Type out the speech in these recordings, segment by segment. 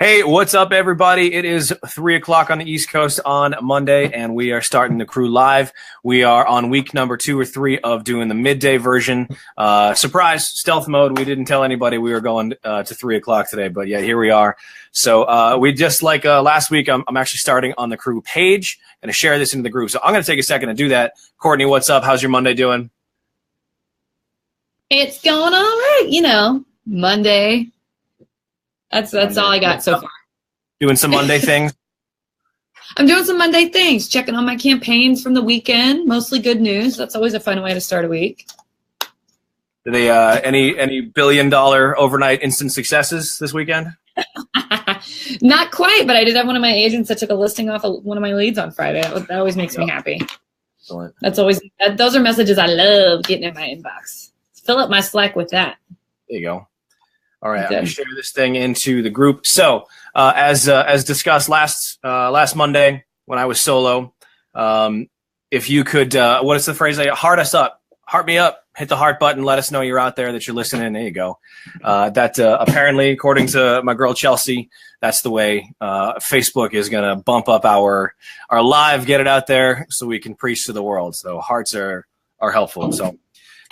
Hey, what's up, everybody? It is 3 o'clock on the East Coast on Monday, and we are starting the crew live. We are on week number 2 or 3 of doing the midday version. Surprise, stealth mode. We didn't tell anybody we were going to 3 o'clock today, but yeah, here we are. So we just like last week, I'm actually starting on the crew page and to share this into the group. So I'm going to take a second to do that. Courtney, what's up? How's your Monday doing? It's going all right, Monday. That's all I got so far. Doing some Monday things? I'm doing some Monday things, checking on my campaigns from the weekend, mostly good news. That's always a fun way to start a week. Did they any billion-dollar overnight instant successes this weekend? Not quite, but I did have one of my agents that took a listing off of one of my leads on Friday. That always makes me happy. Excellent. Those are messages I love getting in my inbox. Fill up my Slack with that. There you go. All right, I'm going to share this thing into the group. So, as discussed last Monday when I was solo, if you could, what is the phrase? Heart us up, heart me up, hit the heart button, let us know you're out there, that you're listening. There you go. That apparently, according to my girl Chelsea, that's the way Facebook is going to bump up our live, get it out there so we can preach to the world. So hearts are helpful. So.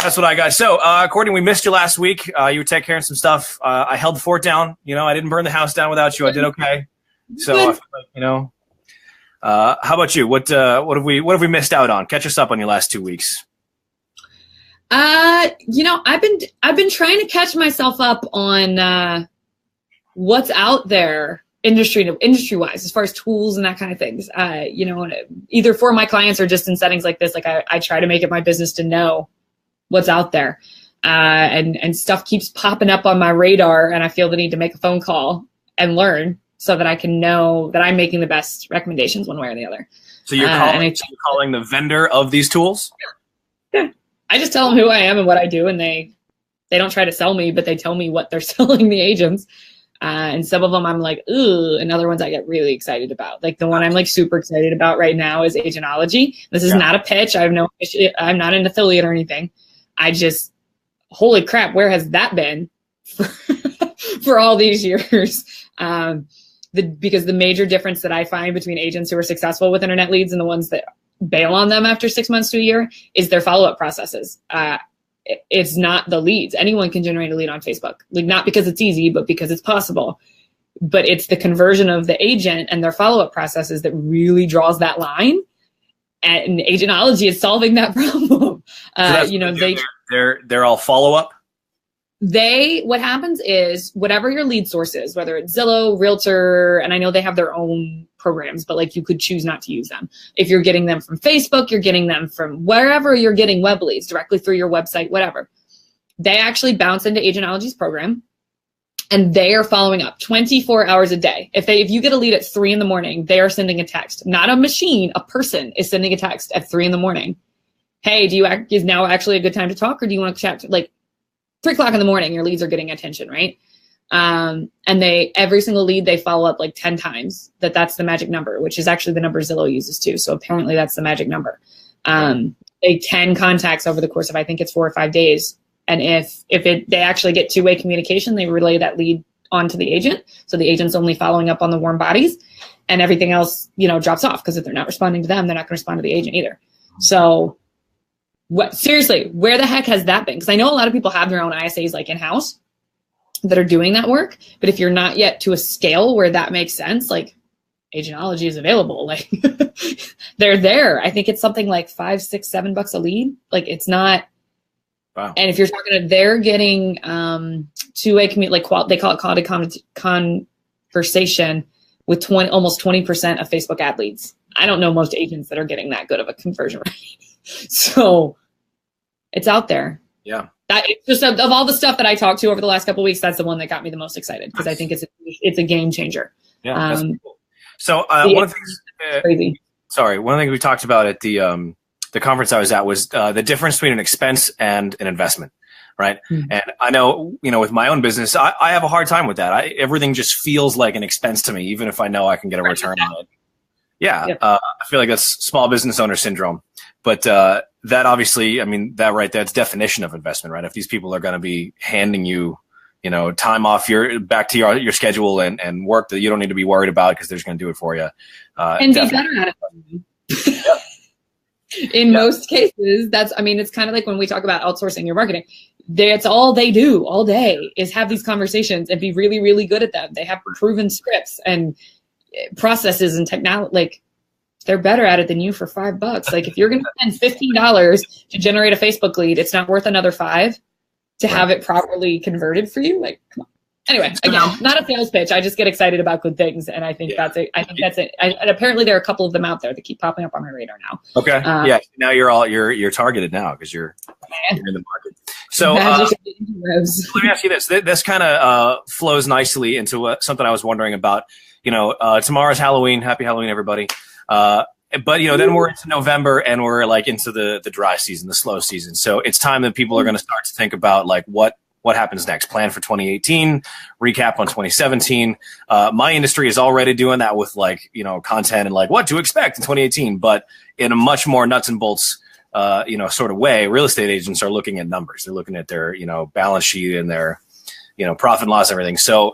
That's what I got. So, Courtney, we missed you last week. You were taking care of some stuff. I held the fort down. I didn't burn the house down without you. I did okay. So, I feel like, how about you? What have we missed out on? Catch us up on your last 2 weeks. I've been trying to catch myself up on what's out there industry-wise, as far as tools and that kind of things. Either for my clients or just in settings like this. Like I try to make it my business to know what's out there. And stuff keeps popping up on my radar, and I feel the need to make a phone call and learn so that I can know that I'm making the best recommendations one way or the other. So you're calling the vendor of these tools? Yeah. I just tell them who I am and what I do, and they don't try to sell me, but they tell me what they're selling the agents. And some of them I'm like, ooh, and other ones I get really excited about. Like the one I'm like super excited about right now is Agentology. This is not a pitch. I'm not an affiliate or anything. I just, holy crap, where has that been for all these years? Because the major difference that I find between agents who are successful with internet leads and the ones that bail on them after 6 months to a year is their follow-up processes. It's not the leads. Anyone can generate a lead on Facebook, like not because it's easy, but because it's possible. But it's the conversion of the agent and their follow-up processes that really draws that line. And Agentology is solving that problem. They're all follow-up. What happens is whatever your lead source is, whether it's Zillow, Realtor, and I know they have their own programs, but like you could choose not to use them. If you're getting them from Facebook, you're getting them from wherever you're getting web leads, directly through your website, whatever. They actually bounce into Agentology's program. And they are following up 24 hours a day. If you get a lead at 3 a.m, they are sending a text. Not a machine, a person is sending a text at 3 a.m. Hey, is now actually a good time to talk, or do you want to chat? Like 3 o'clock in the morning, your leads are getting attention, right? And every single lead they follow up like 10 times. That's the magic number, which is actually the number Zillow uses too. So apparently that's the magic number. They 10 contacts over the course of I think it's 4 or 5 days. And if they actually get two-way communication, they relay that lead onto the agent. So the agent's only following up on the warm bodies, and everything else, drops off, because if they're not responding to them, they're not going to respond to the agent either. So seriously, where the heck has that been? Because I know a lot of people have their own ISAs like in-house that are doing that work. But if you're not yet to a scale where that makes sense, like Agentology is available, like they're there. I think it's something like $5, $6, $7 a lead. Like it's not. Wow. And if you're talking to, they're getting two-way they call it quality conversation with almost 20% of Facebook ad leads. I don't know most agents that are getting that good of a conversion rate. So it's out there. Yeah. That it's just of all the stuff that I talked to over the last couple of weeks, that's the one that got me the most excited, because I think it's a game changer. Yeah. That's cool. So one of the things, crazy. Sorry, one of the things we talked about at the conference I was at was the difference between an expense and an investment, right? Mm-hmm. And I know, with my own business, I have a hard time with that. Everything just feels like an expense to me, even if I know I can get a return on it. Yeah, yep. I feel like that's small business owner syndrome. But that obviously, that right there, it's definition of investment, right? If these people are going to be handing you, time off back to your schedule and work that you don't need to be worried about because they're just going to do it for you. And be better at it. In most cases, it's kind of like when we talk about outsourcing your marketing. That's all they do all day is have these conversations and be really, really good at them. They have proven scripts and processes and technology. Like, they're better at it than you for $5. Like, if you're going to spend $15 to generate a Facebook lead, it's not worth another $5 to have it properly converted for you. Like, come on. Anyway, again, not a sales pitch. I just get excited about good things, and I think that's it. And apparently, there are a couple of them out there that keep popping up on my radar now. Okay, now you're targeted now because you're in the market. So let me ask you this. This kind of flows nicely into something I was wondering about. Tomorrow's Halloween. Happy Halloween, everybody. But then we're into November and we're like into the dry season, the slow season. So it's time that people are going to start to think about like what happens next. Plan for 2018, recap on 2017. My industry is already doing that with content and like what to expect in 2018, but in a much more nuts and bolts sort of way. Real estate agents are looking at numbers. They're looking at their balance sheet and their profit and loss and everything. So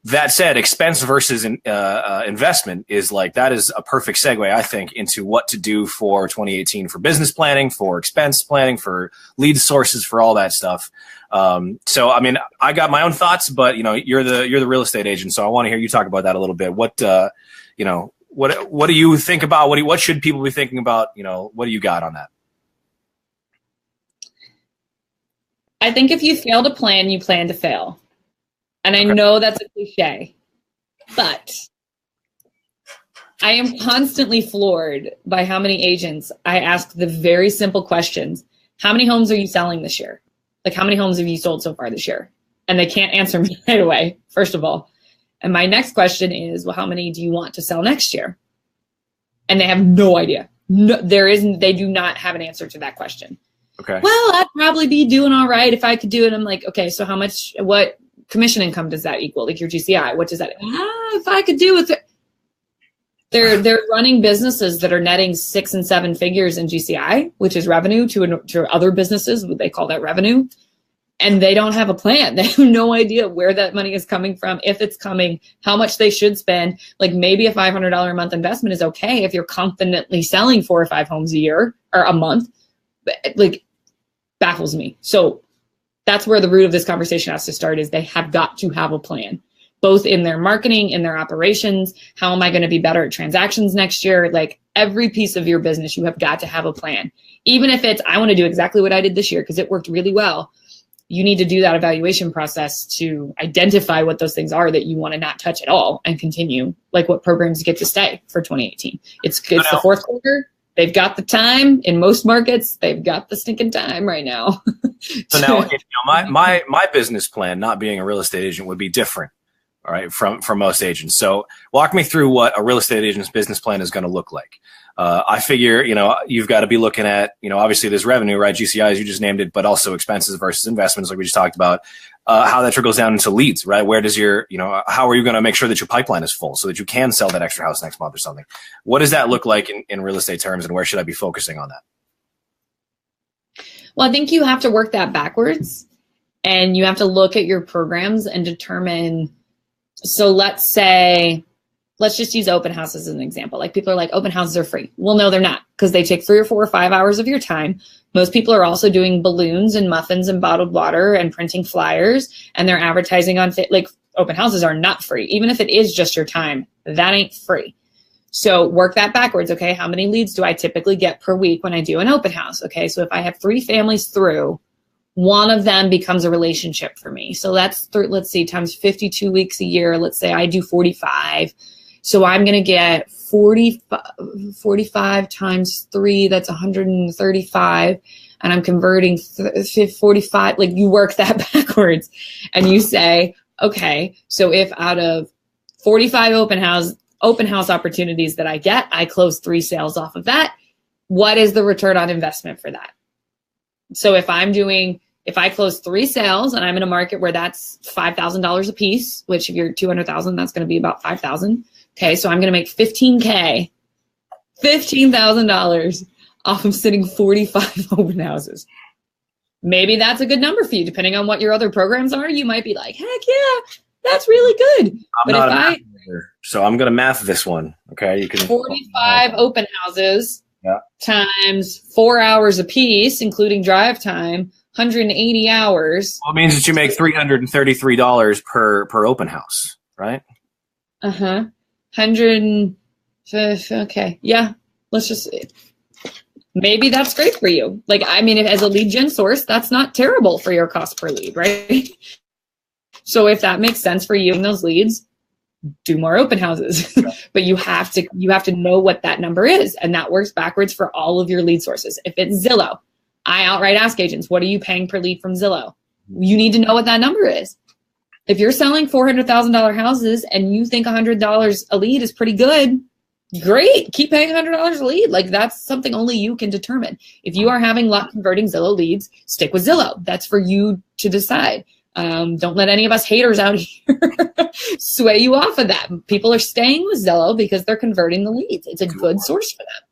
that said, expense versus investment is that is a perfect segue, I think, into what to do for 2018 for business planning, for expense planning, for lead sources, for all that stuff. So, I got my own thoughts, but you're the real estate agent, so I want to hear you talk about that a little bit. What do you think about? What should people be thinking about? What do you got on that? I think if you fail to plan, you plan to fail. And I know that's a cliche, but I am constantly floored by how many agents I ask the very simple questions. How many homes are you selling this year? Like, how many homes have you sold so far this year? And they can't answer me right away, first of all. And my next question is, well, how many do you want to sell next year? And they have no idea. They do not have an answer to that question. Okay. Well, I'd probably be doing all right if I could do it. I'm like, okay, so what commission income does that equal? Like your GCI, what does that? If I could do it, they're running businesses that are netting 6 and 7 figures in GCI, which is revenue to other businesses. They call that revenue, and they don't have a plan. They have no idea where that money is coming from, if it's coming, how much they should spend. Like, maybe a $500 a month investment is okay if you're confidently selling 4 or 5 homes a year or a month. But baffles me. So that's where the root of this conversation has to start, is they have got to have a plan, both in their marketing, in their operations. How am I going to be better at transactions next year? Like, every piece of your business, you have got to have a plan. Even if it's, I want to do exactly what I did this year because it worked really well. You need to do that evaluation process to identify what those things are that you want to not touch at all and continue, like what programs get to stay for 2018. It's the fourth quarter. They've got the time in most markets. They've got the stinking time right now. So now, my business plan, not being a real estate agent, would be different, all right, from most agents. So walk me through what a real estate agent's business plan is going to look like. I figure, you've got to be looking at, obviously there's revenue, right? GCIs, you just named it, but also expenses versus investments, like we just talked about. How that trickles down into leads, right? Where does how are you going to make sure that your pipeline is full so that you can sell that extra house next month or something? What does that look like in real estate terms, and where should I be focusing on that? Well, I think you have to work that backwards, and you have to look at your programs and determine. So let's just use open houses as an example. Like, people are like, open houses are free. Well, no, they're not, because they take 3 or 4 or 5 hours of your time. Most people are also doing balloons and muffins and bottled water and printing flyers, and they're advertising on open houses are not free. Even if it is just your time, that ain't free. So work that backwards. Okay. How many leads do I typically get per week when I do an open house? Okay. So if I have 3 families through, one of them becomes a relationship for me. So that's, let's see, times 52 weeks a year. Let's say I do 45. So I'm going to get 45 times 3, that's 135. And I'm converting 45. Like, you work that backwards and you say, okay, so if out of 45 open house opportunities that I get, I close 3 sales off of that, what is the return on investment for that? So if I close 3 sales and I'm in a market where that's $5,000 a piece, which if you're 200,000, that's going to be about 5,000. Okay, so I'm going to make $15,000 off of sitting 45 open houses. maybe that's a good number for you. Depending on what your other programs are, you might be like, heck yeah, that's really good. So I'm going to math this one. Okay. You can 45 open houses times 4 hours a piece, including drive time, 180 hours. Well, it means that you make $333 per open house, right? 100. Okay. Yeah. Let's just, maybe that's great for you. Like, I mean, as a lead gen source, that's not terrible for your cost per lead, right? So if that makes sense for you in those leads, do more open houses. But you have to know what that number is, and that works backwards for all of your lead sources. If it's Zillow, I outright ask agents, what are you paying per lead from Zillow? You need to know what that number is. If you're selling $400,000 houses and you think $100 a lead is pretty good, great. Keep paying $100 a lead. Like, that's something only you can determine. If you are having luck converting Zillow leads, stick with Zillow. That's for you to decide. Don't let any of us haters out here sway you off of that. People are staying with Zillow because they're converting the leads. It's a good source for them.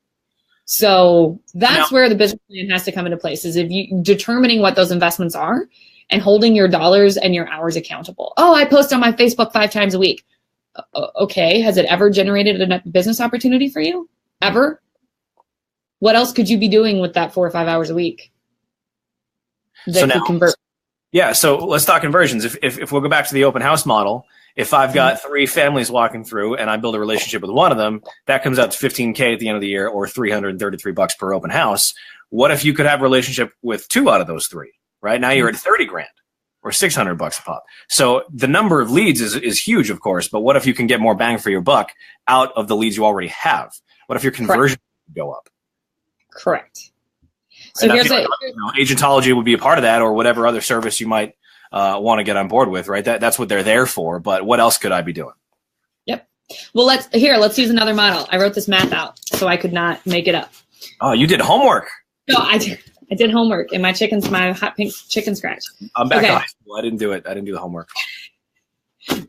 So that's where the business plan has to come into place, is if you determining what those investments are and holding your dollars and your hours accountable. Oh, I post on my Facebook 5 times a week. Okay. Has it ever generated a business opportunity for you? Ever? What else could you be doing with that 4 or 5 hours a week that could convert? Yeah, so let's talk conversions. If we'll go back to the open house model, if I've got 3 families walking through and I build a relationship with one of them, that comes out to $15K at the end of the year, or $333 per open house. What if you could have a relationship with 2 out of those 3? Right now you're at 30 grand or $600 a pop. So the number of leads is huge, of course. But what if you can get more bang for your buck out of the leads you already have? What if your conversion go up? Correct. So here's agentology would be a part of that, or whatever other service you might want to get on board with, right? That's what they're there for. But what else could I be doing? Yep. Well, let's use another model. I wrote this math out so I could not make it up. Oh, you did homework. No, I did homework, and my hot pink chicken scratch. I'm back to high school. I didn't do it. I didn't do the homework.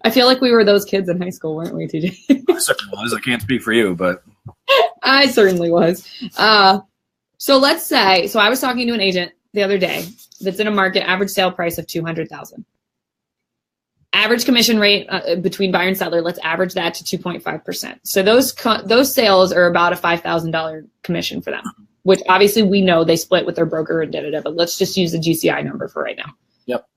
I feel like we were those kids in high school, weren't we, TJ? I certainly was. I can't speak for you, but I certainly was. So let's say, I was talking to an agent the other day that's in a market average sale price of $200,000. Average commission rate between buyer and seller, let's average that to 2.5%. So those sales are about a $5,000 commission for them, which obviously we know they split with their broker and but let's just use the GCI number for right now. Yep.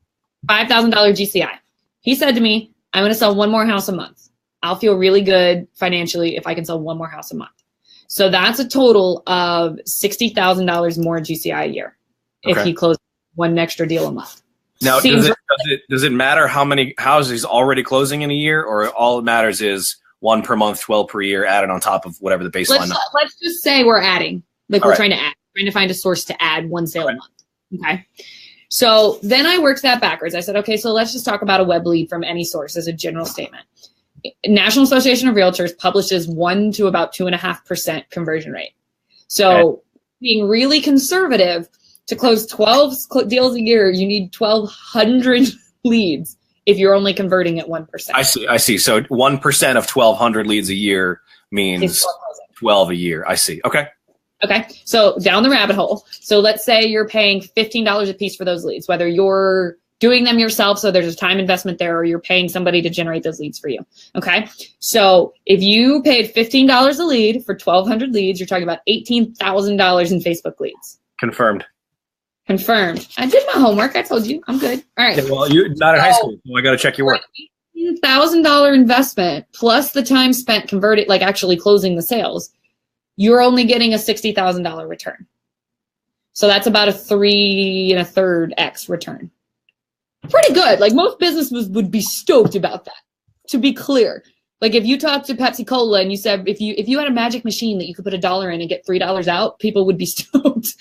$5,000 GCI. He said to me, I'm going to sell 1 more house a month. I'll feel really good financially if I can sell 1 more house a month. So that's a total of $60,000 more GCI a year if he closes 1 extra deal a month. Now, does it matter how many houses he's already closing in a year, or all it matters is 1 per month, 12 per year, added on top of whatever the baseline? Let's just say we're adding, trying to find a source to add 1 sale a month. Okay. So then I worked that backwards. I said, okay, so let's just talk about a web lead from any source as a general statement. National Association of Realtors publishes 1 to about 2.5% conversion rate. So being really conservative, to close 12 deals a year, you need 1,200 leads if you're only converting at 1%. I see. So 1% of 1,200 leads a year means 12 a year. I see. Okay. So down the rabbit hole. So let's say you're paying $15 a piece for those leads, whether you're doing them yourself, so there's a time investment there, or you're paying somebody to generate those leads for you. Okay. So if you paid $15 a lead for 1,200 leads, you're talking about $18,000 in Facebook leads. Confirmed. I did my homework. I told you. I'm good. All right. Okay, well, you're not in high school, so I got to check your work. $18,000 investment plus the time spent converted, like actually closing the sales, you're only getting a $60,000 return. So that's about a 3 1/3x return. Pretty good. Like, most businesses would be stoked about that, to be clear. Like, if you talk to Pepsi Cola and you said, if you had a magic machine that you could put $1 in and get $3 out, people would be stoked.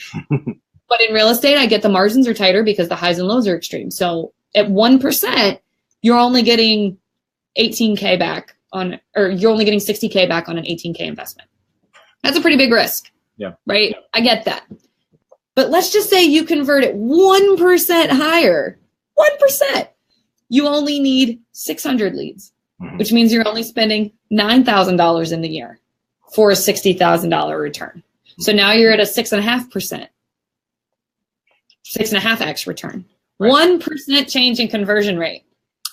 But in real estate, I get the margins are tighter because the highs and lows are extreme. So at 1%, you're only getting 18K back or you're only getting 60K back on an 18K investment. That's a pretty big risk. Yeah. Right? I get that. But let's just say you convert it 1% higher. 1%. You only need 600 leads, which means you're only spending $9,000 in the year for a $60,000 return. So now you're at a 6.5%. 6.5x return. Right. 1% change in conversion rate.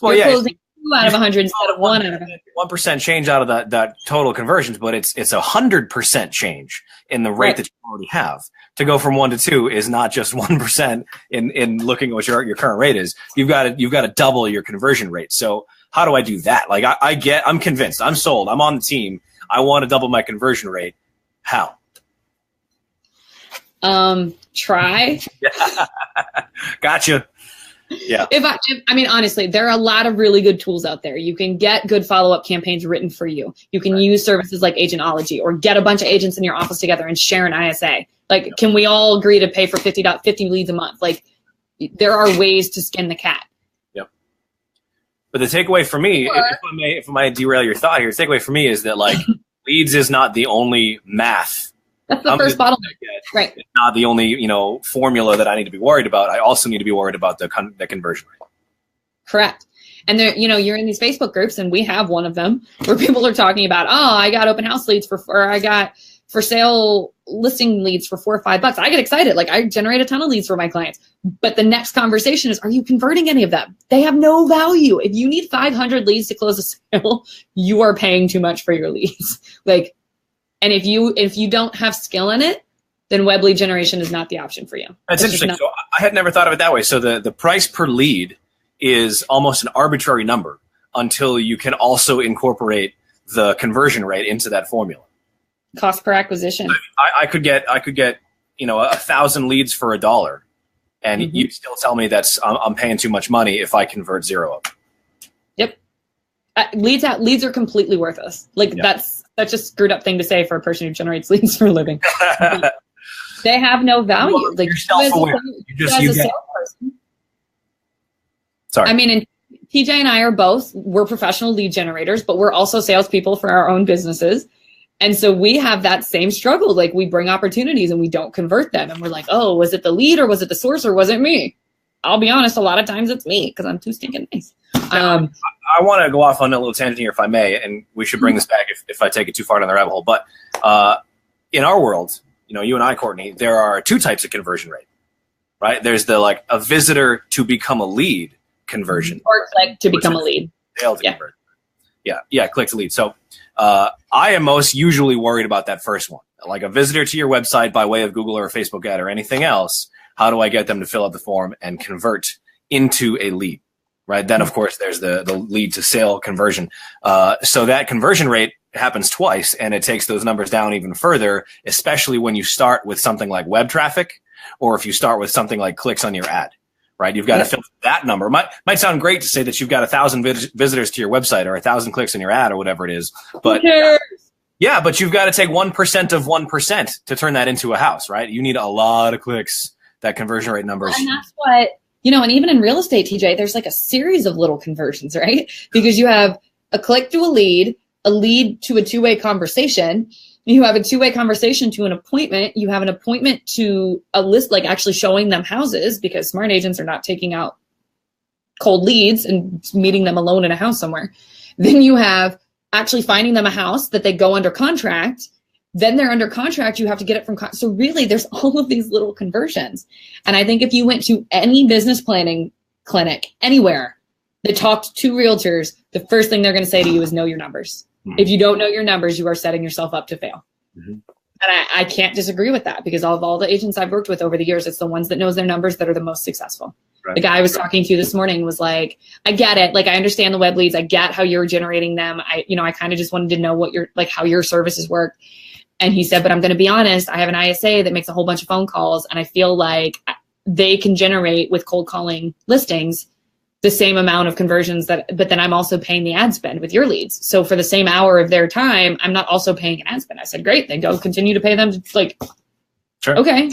Well, You're closing 2 out of 100 instead of 1 out of 100. 1% change out of that total conversions, but it's 100% change in the rate that you already have. To go from 1 to 2 is not just 1% in looking at what your current rate is. You've got to double your conversion rate. So how do I do that? Like I'm convinced, I'm sold, I'm on the team. I want to double my conversion rate. How? Try. Gotcha. Yeah. I mean, honestly, there are a lot of really good tools out there. You can get good follow-up campaigns written for you. You can use services like Agentology, or get a bunch of agents in your office together and share an ISA. Like, can we all agree to pay for 50 leads a month? Like, there are ways to skin the cat. Yep. But the takeaway for me, if I may derail your thought here, the takeaway for me is that, like, leads is not the only math. That's the first bottleneck. Right. It's not the only, formula that I need to be worried about. I also need to be worried about the conversion rate. Correct. And there, you're in these Facebook groups, and we have one of them where people are talking about, I got open house leads or I got for sale listing leads for $4 or $5. I get excited. Like, I generate a ton of leads for my clients. But the next conversation is, are you converting any of them? They have no value. If you need 500 leads to close a sale, you are paying too much for your leads. Like, and if you don't have skill in it, then web lead generation is not the option for you. That's interesting. So I had never thought of it that way. So the price per lead is almost an arbitrary number until you can also incorporate the conversion rate into that formula. Cost per acquisition. I could get 1,000 leads for $1, and you still tell me I'm paying too much money if I convert 0 of them. Yep. Leads are completely worthless. Like, that's such a screwed up thing to say for a person who generates leads for a living. They have no value. Well, like, you're self-aware. Sorry. I mean, and TJ and I we're professional lead generators, but we're also salespeople for our own businesses. And so we have that same struggle. Like, we bring opportunities and we don't convert them. And we're like, oh, was it the lead, or was it the source, or was it me? I'll be honest, a lot of times it's me because I'm too stinking nice. I want to go off on a little tangent here, if I may, and we should bring this back if I take it too far down the rabbit hole. But in our world, you and I, Courtney, there are 2 types of conversion rate, right? There's the a visitor to become a lead conversion, or click to become a lead. Sale to convert. Yeah, click to lead. So I am most usually worried about that first one, like a visitor to your website by way of Google or a Facebook ad or anything else. How do I get them to fill out the form and convert into a lead? Right. Then, of course, there's the lead to sale conversion. So that conversion rate happens twice, and it takes those numbers down even further, especially when you start with something like web traffic, or if you start with something like clicks on your ad. Right. You've got to filter that number. Might sound great to say that you've got 1,000 visitors to your website or 1,000 clicks on your ad or whatever it is. But but you've got to take 1% of 1% to turn that into a house. Right. You need a lot of clicks. That conversion rate numbers. And that's what, and even in real estate, TJ, there's like a series of little conversions, right? Because you have a click to a lead to a 2-way conversation. You have a 2-way conversation to an appointment. You have an appointment to a list, like actually showing them houses, because smart agents are not taking out cold leads and meeting them alone in a house somewhere. Then you have actually finding them a house that they go under contract. Then they're under contract. You have to get it from. So really, there's all of these little conversions. And I think if you went to any business planning clinic anywhere that talked to realtors, the first thing they're going to say to you is know your numbers. Mm-hmm. If you don't know your numbers, you are setting yourself up to fail. Mm-hmm. And I can't disagree with that, because of all the agents I've worked with over the years, it's the ones that knows their numbers that are the most successful. Right. The guy I was talking to this morning was like, I get it. Like, I understand the web leads. I get how you're generating them. I kind of just wanted to know how your services work. And he said, but I'm going to be honest, I have an ISA that makes a whole bunch of phone calls, and I feel like they can generate with cold calling listings the same amount of conversions but then I'm also paying the ad spend with your leads. So for the same hour of their time, I'm not also paying an ad spend. I said, great, then go continue to pay them. Sure. Okay.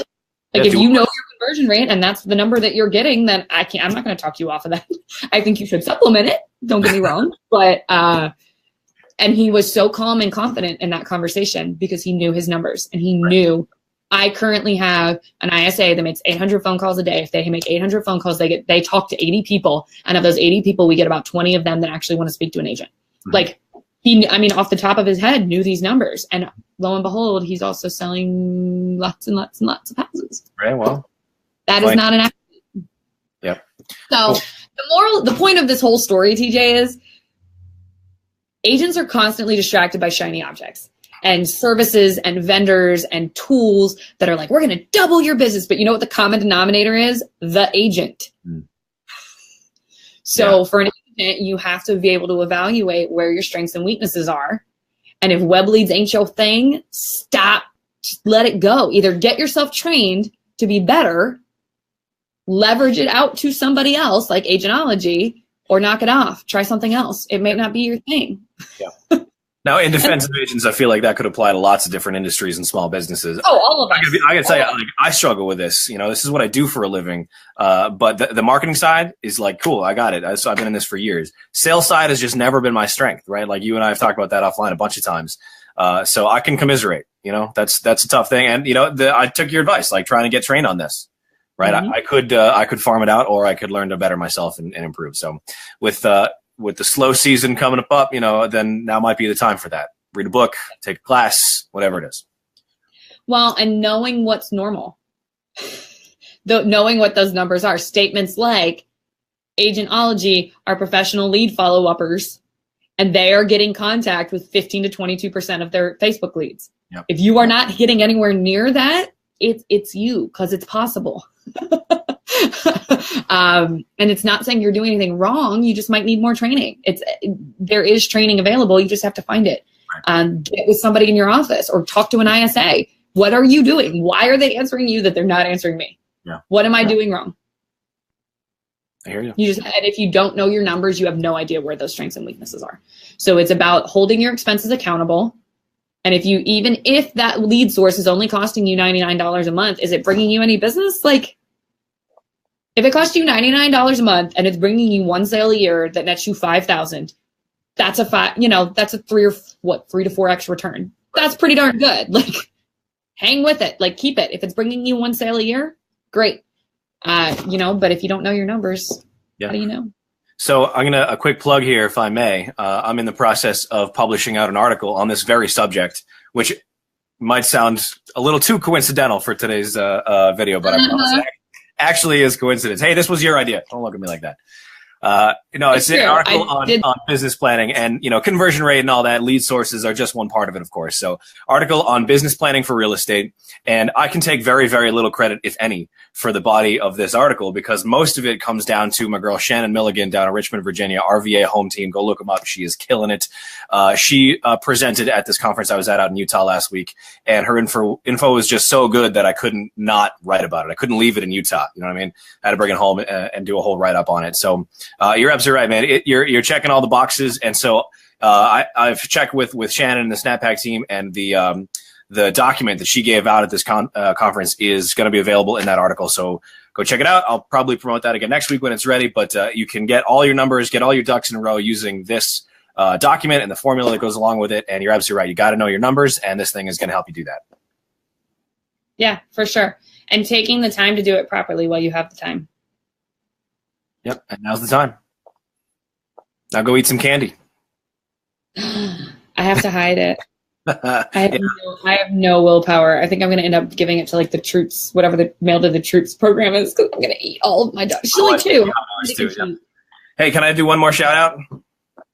Like, if you know your conversion rate and that's the number that you're getting, then I'm not going to talk you off of that. I think you should supplement it. Don't get me wrong. But, and he was so calm and confident in that conversation because he knew his numbers, and he knew I currently have an ISA that makes 800 phone calls a day. If they make 800 phone calls, they talk to 80 people. And of those 80 people, we get about 20 of them that actually want to speak to an agent. Mm-hmm. Off the top of his head, knew these numbers. And lo and behold, he's also selling lots and lots and lots of houses. Very well. That is not an accident. Yep. So the point of this whole story, TJ, is agents are constantly distracted by shiny objects and services and vendors and tools that are like, we're going to double your business. But you know what the common denominator is? The agent. So for an agent, you have to be able to evaluate where your strengths and weaknesses are. And if web leads ain't your thing, stop. Just let it go. Either get yourself trained to be better, leverage it out to somebody else like agentology, or knock it off. Try something else. It may not be your thing. Yeah. Now, in defense of agents, I feel like that could apply to lots of different industries and small businesses. Oh, all of us. I gotta tell you, like, I struggle with this. You know, this is what I do for a living. But the marketing side is like, cool, I got it. I've been in this for years. Sales side has just never been my strength, right? Like you and I have talked about that offline a bunch of times. So I can commiserate. You know, that's a tough thing. And you know, I took your advice, like trying to get trained on this. Right, I could farm it out, or I could learn to better myself and improve. So, with the slow season coming up, you know, then now might be the time for that. Read a book, take a class, whatever it is. Well, and knowing what's normal, knowing what those numbers are. Statements like agentology are professional lead follow-uppers, and they are getting contact with 15 to 22% of their Facebook leads. Yep. If you are not hitting anywhere near that, it's you, because it's possible. And it's not saying you're doing anything wrong. You just might need more training. There is training available. You just have to find it. Get with somebody in your office or talk to an ISA. What are you doing? Why are they answering you that they're not answering me? Yeah. What am I doing wrong? I hear you. And if you don't know your numbers, you have no idea where those strengths and weaknesses are. So it's about holding your expenses accountable. And even if that lead source is only costing you $99 a month, is it bringing you any business? Like, if it costs you $99 a month and it's bringing you one sale a year that nets you $5,000, that's a 3 to 4x return. That's pretty darn good. Like, hang with it. Like, keep it. If it's bringing you one sale a year, great. But if you don't know your numbers, how do you know? So I'm a quick plug here, if I may. I'm in the process of publishing out an article on this very subject, which might sound a little too coincidental for today's video, but I promise it actually is coincidence. Hey, this was your idea. Don't look at me like that. It's an article on business planning, and, conversion rate and all that. Lead sources are just one part of it, of course. So article on business planning for real estate. And I can take very, very little credit, if any, for the body of this article, because most of it comes down to my girl, Shannon Milligan, down in Richmond, Virginia, RVA home team. Go look them up. She is killing it. She presented at this conference I was at out in Utah last week, and her info was just so good that I couldn't not write about it. I couldn't leave it in Utah. You know what I mean? I had to bring it home and do a whole write up on it. So, you're absolutely right, man. You're checking all the boxes, and so I've checked with Shannon and the Snappack team, and the document that she gave out at this conference is going to be available in that article. So go check it out. I'll probably promote that again next week when it's ready. But you can get all your numbers, get all your ducks in a row using this document and the formula that goes along with it. And you're absolutely right. You got to know your numbers, and this thing is going to help you do that. Yeah, for sure. And taking the time to do it properly while you have the time. Yep, and now's the time. Now go eat some candy. I have to hide it. I have no willpower. I think I'm going to end up giving it to like the troops, whatever the Mail to the Troops program is, because I'm going to eat all of my dogs. Chili too. Yeah. Hey, can I do one more shout out?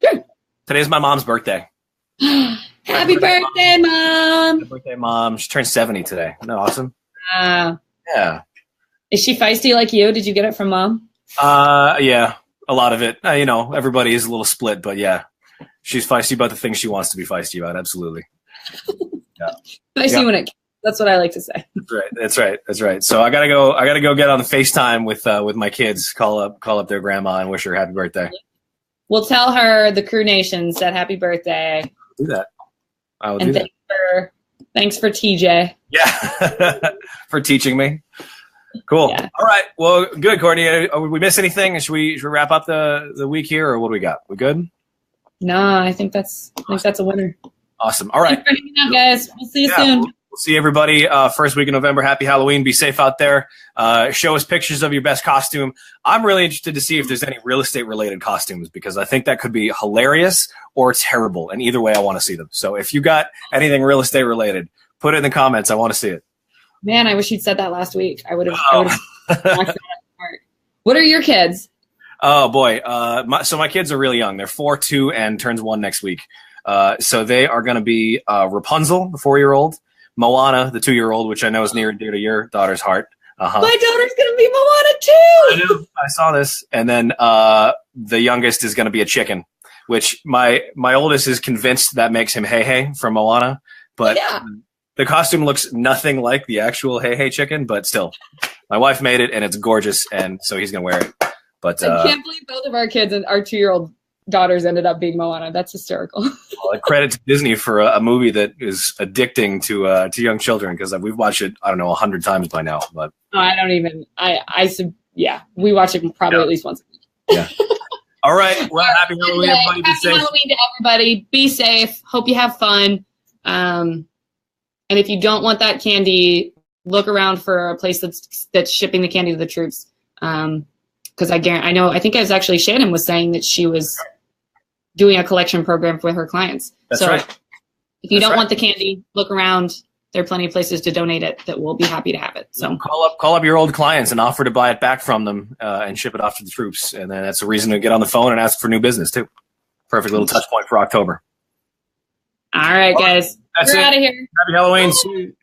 Sure. Today's my mom's birthday. Happy birthday, Mom. Happy birthday, Mom. She turned 70 today. Isn't that awesome? Yeah. Is she feisty like you? Did you get it from Mom? Yeah, a lot of it. Everybody is a little split, but yeah, she's feisty about the things she wants to be feisty about. Absolutely. Yeah. Feisty when it. That's what I like to say. That's right. So I gotta go get on the FaceTime with my kids. Call up their grandma and wish her happy birthday. We'll tell her the Crew Nation said happy birthday. Do that. I will do that. Thanks for TJ. Yeah, for teaching me. Cool. Yeah. All right. Well, good, Courtney. Did we miss anything? Should we wrap up the week here, or what do we got? We good? No, I think that's a winner. Awesome. All right. Thanks for hanging out, guys. We'll see you soon. We'll see everybody first week of November. Happy Halloween. Be safe out there. Show us pictures of your best costume. I'm really interested to see if there's any real estate related costumes, because I think that could be hilarious or terrible. And either way, I want to see them. So if you got anything real estate related, put it in the comments. I want to see it. Man, I wish you'd said that last week. I would have. What are your kids? Oh boy. So my kids are really young. They're 4, 2, and turns 1 next week. So they are going to be Rapunzel, the 4-year-old, Moana, the 2-year-old, which I know is near and dear to your daughter's heart. Uh-huh. My daughter's going to be Moana too. I know. I saw this. And then the youngest is going to be a chicken, which my oldest is convinced that makes him Hey Hey from Moana. But yeah. The costume looks nothing like the actual Hey Hey chicken, but still, my wife made it and it's gorgeous, and so he's gonna wear it. But I can't believe both of our kids and our 2-year-old daughters ended up being Moana. That's hysterical. Well, credit to Disney for a movie that is addicting to young children, because we've watched it 100 times by now. But I don't even. Yeah, we watch it probably at least once a week. Yeah. All right. Well, happy Halloween, everybody. Be safe. Happy Halloween to everybody. Be safe. Hope you have fun. And if you don't want that candy, look around for a place that's shipping the candy to the troops. Because I think it was actually Shannon was saying that she was doing a collection program for her clients. That's right. If you don't want the candy, look around. There are plenty of places to donate it that will be happy to have it. So call up your old clients and offer to buy it back from them and ship it off to the troops. And then that's a reason to get on the phone and ask for new business too. Perfect little touch point for October. All right, guys. That's We're it. out of here. Happy Halloween. See you.